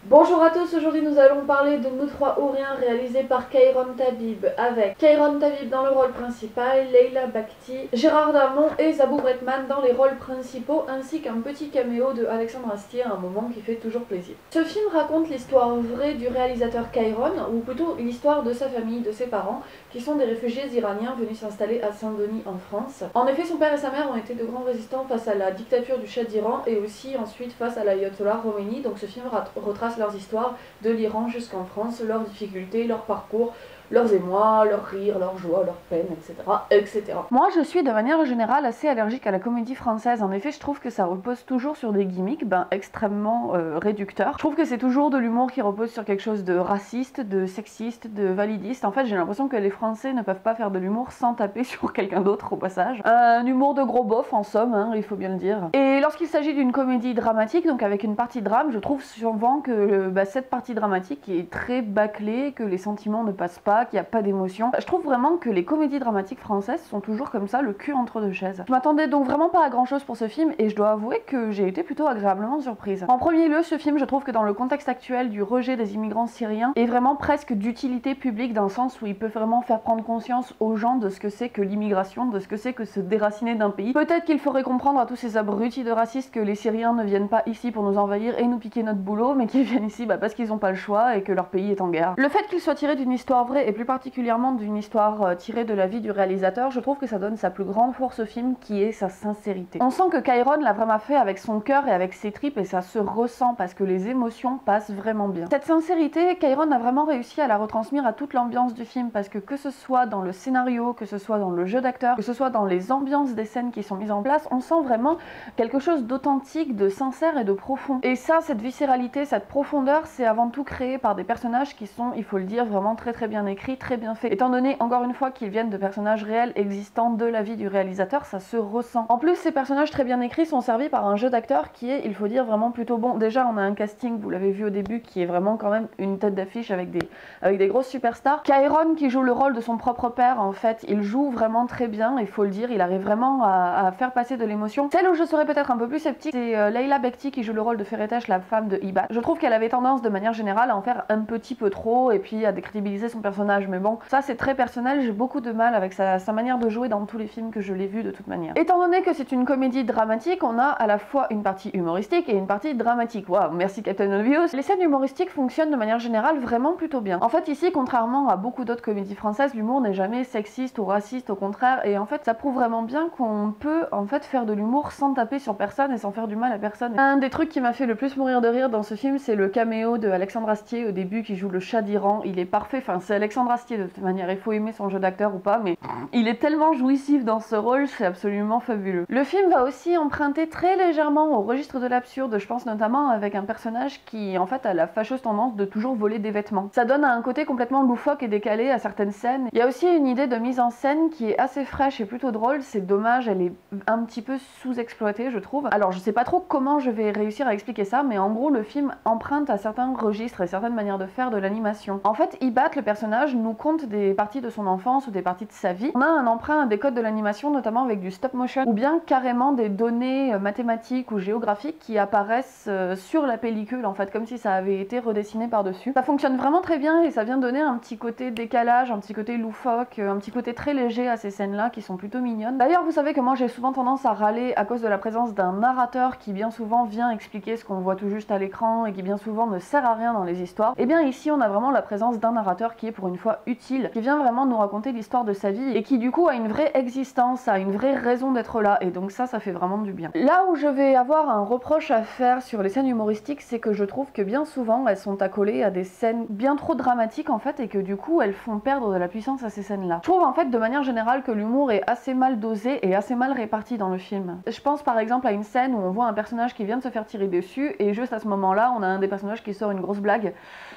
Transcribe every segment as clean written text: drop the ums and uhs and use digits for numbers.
Bonjour à tous, aujourd'hui nous allons parler de Nous trois ou rien réalisé par Kairon Tabib avec Kairon Tabib dans le rôle principal, Leila Bakhti, Gérard Darmon et Zabou Bretman dans les rôles principaux ainsi qu'un petit caméo de Alexandre Astier, un moment qui fait toujours plaisir. Ce film raconte l'histoire vraie du réalisateur Kairon, ou plutôt l'histoire de sa famille, de ses parents, qui sont des réfugiés iraniens venus s'installer à Saint-Denis en France. En effet, son père et sa mère ont été de grands résistants face à la dictature du Shah d'Iran et aussi ensuite face à l'ayatollah Khomeini, donc ce film retrace leurs histoires de l'Iran jusqu'en France, leurs difficultés, leur parcours, leurs émois, leurs rires, leurs joies, leurs peines, etc., etc. Moi, je suis de manière générale assez allergique à la comédie française. En effet, je trouve que ça repose toujours sur des gimmicks extrêmement réducteurs. Je trouve que c'est toujours de l'humour qui repose sur quelque chose de raciste, de sexiste, de validiste. En fait, j'ai l'impression que les Français ne peuvent pas faire de l'humour sans taper sur quelqu'un d'autre au passage. Un humour de gros bof en somme, hein, il faut bien le dire. Et lorsqu'il s'agit d'une comédie dramatique, donc avec une partie drame, je trouve souvent que cette partie dramatique est très bâclée, que les sentiments ne passent pas, qu'il n'y a pas d'émotion. Je trouve vraiment que les comédies dramatiques françaises sont toujours comme ça, le cul entre deux chaises. Je m'attendais donc vraiment pas à grand chose pour ce film et je dois avouer que j'ai été plutôt agréablement surprise. En premier lieu, ce film, je trouve que dans le contexte actuel du rejet des immigrants syriens, est vraiment presque d'utilité publique dans le sens où il peut vraiment faire prendre conscience aux gens de ce que c'est que l'immigration, de ce que c'est que se déraciner d'un pays. Peut-être qu'il ferait comprendre à tous ces abrutis de racistes que les Syriens ne viennent pas ici pour nous envahir et nous piquer notre boulot, mais qu'ils viennent ici parce qu'ils n'ont pas le choix et que leur pays est en guerre. Le fait qu'il soit tiré d'une histoire vraie et plus particulièrement d'une histoire tirée de la vie du réalisateur, je trouve que ça donne sa plus grande force au film qui est sa sincérité. On sent que Kairon l'a vraiment fait avec son cœur et avec ses tripes et ça se ressent parce que les émotions passent vraiment bien. Cette sincérité, Kairon a vraiment réussi à la retransmettre à toute l'ambiance du film parce que ce soit dans le scénario, que ce soit dans le jeu d'acteur, que ce soit dans les ambiances des scènes qui sont mises en place, on sent vraiment quelque chose d'authentique, de sincère et de profond. Et ça, cette viscéralité, cette profondeur, c'est avant tout créé par des personnages qui sont, il faut le dire, vraiment très bien écrits, très bien faits. Étant donné, encore une fois, qu'ils viennent de personnages réels existants de la vie du réalisateur, ça se ressent. En plus, ces personnages très bien écrits sont servis par un jeu d'acteurs qui est, il faut dire, vraiment plutôt bon. Déjà, on a un casting, vous l'avez vu au début, qui est vraiment quand même une tête d'affiche avec des grosses superstars. Kairon, qui joue le rôle de son propre père, en fait, il joue vraiment très bien, il faut le dire, il arrive vraiment à faire passer de l'émotion. Celle où je serais peut-être un peu plus sceptique, c'est Leila Bakhti qui joue le rôle de Feretesh, la femme de Ibat. Je trouve qu'elle avait tendance, de manière générale, à en faire un petit peu trop et puis à décrédibiliser son personnage, mais bon, ça c'est très personnel, j'ai beaucoup de mal avec sa manière de jouer dans tous les films que je l'ai vu de toute manière. Étant donné que c'est une comédie dramatique, on a à la fois une partie humoristique et une partie dramatique. Waouh, merci Captain Obvious. Les scènes humoristiques fonctionnent de manière générale vraiment plutôt bien. En fait ici, contrairement à beaucoup d'autres comédies françaises, l'humour n'est jamais sexiste ou raciste, au contraire, et en fait ça prouve vraiment bien qu'on peut en fait faire de l'humour sans taper sur personne et sans faire du mal à personne. Un des trucs qui m'a fait le plus mourir de rire dans ce film, c'est le caméo de Alexandre Astier au début qui joue le Shah d'Iran. Il est parfait, enfin c'est Alexandre Astier de toute manière, il faut aimer son jeu d'acteur ou pas, mais il est tellement jouissif dans ce rôle, c'est absolument fabuleux. Le film va aussi emprunter très légèrement au registre de l'absurde, je pense notamment avec un personnage qui en fait a la fâcheuse tendance de toujours voler des vêtements. Ça donne un côté complètement loufoque et décalé à certaines scènes. Il y a aussi une idée de mise en scène qui est assez fraîche et plutôt drôle, c'est dommage, elle est un petit peu sous-exploitée je trouve. Alors je sais pas trop comment je vais réussir à expliquer ça, mais en gros le film emprunte à certains registres et certaines manières de faire de l'animation. En fait, Ibat, le personnage, nous conte des parties de son enfance ou des parties de sa vie. On a un emprunt à des codes de l'animation, notamment avec du stop motion, ou bien carrément des données mathématiques ou géographiques qui apparaissent sur la pellicule, en fait, comme si ça avait été redessiné par-dessus. Ça fonctionne vraiment très bien et ça vient donner un petit côté décalage, un petit côté loufoque, un petit côté très léger à ces scènes-là qui sont plutôt mignonnes. D'ailleurs, vous savez que moi j'ai souvent tendance à râler à cause de la présence d'un narrateur qui bien souvent vient expliquer ce qu'on voit tout juste à l'écran et qui bien souvent ne sert à rien dans les histoires. Et bien ici, on a vraiment la présence d'un narrateur qui est pour une fois utile, qui vient vraiment nous raconter l'histoire de sa vie et qui du coup a une vraie existence, a une vraie raison d'être là, et donc ça fait vraiment du bien. Là où je vais avoir un reproche à faire sur les scènes humoristiques, c'est que je trouve que bien souvent elles sont accolées à des scènes bien trop dramatiques en fait, et que du coup elles font perdre de la puissance à ces scènes-là. Je trouve en fait de manière générale que l'humour est assez mal dosé et assez mal réparti dans le film. Je pense par exemple à une scène où on voit un personnage qui vient de se faire tirer dessus, et juste à ce moment-là, on a un des personnages qui sort une grosse blague.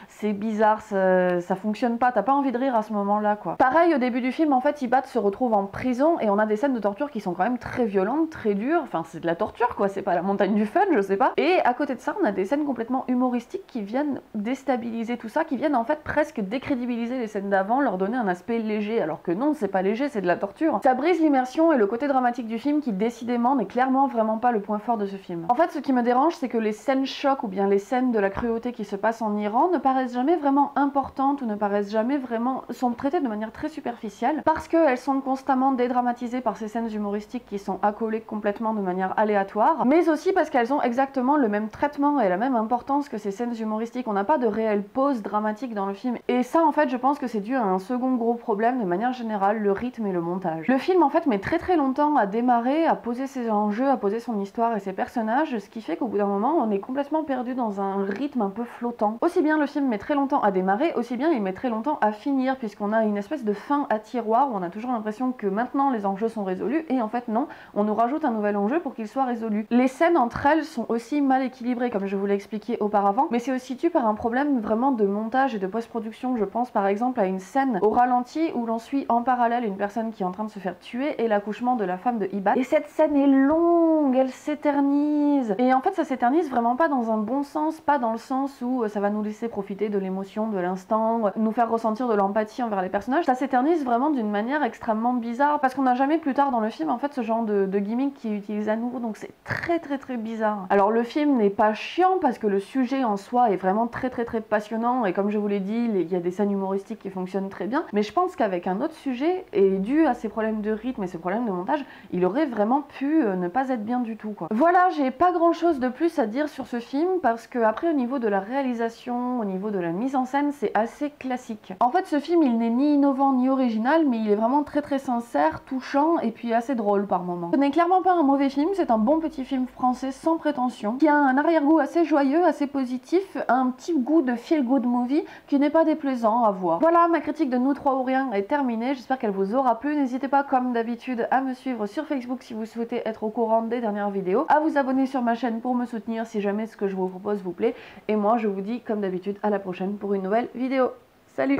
C'est bizarre, ça fonctionne pas, t'as pas envie de rire à ce moment-là, quoi. Pareil, au début du film, en fait, Ibad se retrouve en prison et on a des scènes de torture qui sont quand même très violentes, très dures. Enfin, c'est de la torture, quoi. C'est pas la montagne du fun, je sais pas. Et à côté de ça, on a des scènes complètement humoristiques qui viennent déstabiliser tout ça, qui viennent en fait presque décrédibiliser les scènes d'avant, leur donner un aspect léger, alors que non, c'est pas léger, c'est de la torture. Ça brise l'immersion et le côté dramatique du film qui décidément n'est clairement vraiment pas le point fort de ce film. En fait, ce qui me dérange, c'est que les scènes choc ou bien les scènes de la cruauté qui se passent en Iran ne paraissent jamais vraiment importantes ou ne paraissent jamais vraiment... sont traitées de manière très superficielle parce qu'elles sont constamment dédramatisées par ces scènes humoristiques qui sont accolées complètement de manière aléatoire, mais aussi parce qu'elles ont exactement le même traitement et la même importance que ces scènes humoristiques. On n'a pas de réelle pause dramatique dans le film. Et ça, en fait, je pense que c'est dû à un second gros problème de manière générale, le rythme et le montage. Le film, en fait, met très longtemps à démarrer, à poser ses enjeux, à poser son histoire et ses personnages, ce qui fait qu'au bout d'un moment, on est complètement perdu dans un rythme un peu flottant. Aussi bien le film met très longtemps à démarrer, aussi bien il met très longtemps à finir, puisqu'on a une espèce de fin à tiroir où on a toujours l'impression que maintenant les enjeux sont résolus, et en fait non, on nous rajoute un nouvel enjeu pour qu'il soit résolu. Les scènes entre elles sont aussi mal équilibrées, comme je vous l'ai expliqué auparavant, mais c'est aussi dû par un problème vraiment de montage et de post-production. Je pense par exemple à une scène au ralenti où l'on suit en parallèle une personne qui est en train de se faire tuer et l'accouchement de la femme de Ibad. Et cette scène est longue, elle s'éternise. Et en fait, ça s'éternise vraiment pas dans un bon sens, pas dans le sens où ça va nous laisser profiter de l'émotion de l'instant, nous faire ressentir de l'empathie envers les personnages. Ça s'éternise vraiment d'une manière extrêmement bizarre parce qu'on n'a jamais plus tard dans le film en fait ce genre de gimmick qui est utilisé à nouveau, donc c'est très bizarre. Alors le film n'est pas chiant parce que le sujet en soi est vraiment très passionnant et comme je vous l'ai dit, il y a des scènes humoristiques qui fonctionnent très bien, mais je pense qu'avec un autre sujet et dû à ces problèmes de rythme et ces problèmes de montage, il aurait vraiment pu ne pas être bien du tout, quoi. Voilà, j'ai pas grand chose de plus à dire sur ce film parce que après au niveau de la réalisation, au niveau de la mise en scène, c'est assez classique. En fait, ce film, il n'est ni innovant ni original, mais il est vraiment très sincère, touchant et puis assez drôle par moments. Ce n'est clairement pas un mauvais film, c'est un bon petit film français sans prétention, qui a un arrière-goût assez joyeux, assez positif, un petit goût de feel-good movie qui n'est pas déplaisant à voir. Voilà, ma critique de Nous trois ou rien est terminée, j'espère qu'elle vous aura plu. N'hésitez pas comme d'habitude à me suivre sur Facebook si vous souhaitez être au courant des dernières vidéos, à vous abonner sur ma chaîne pour me soutenir si jamais ce que je vous propose vous plaît, et moi je vous dis comme d'habitude à la prochaine pour une nouvelle vidéo. Salut!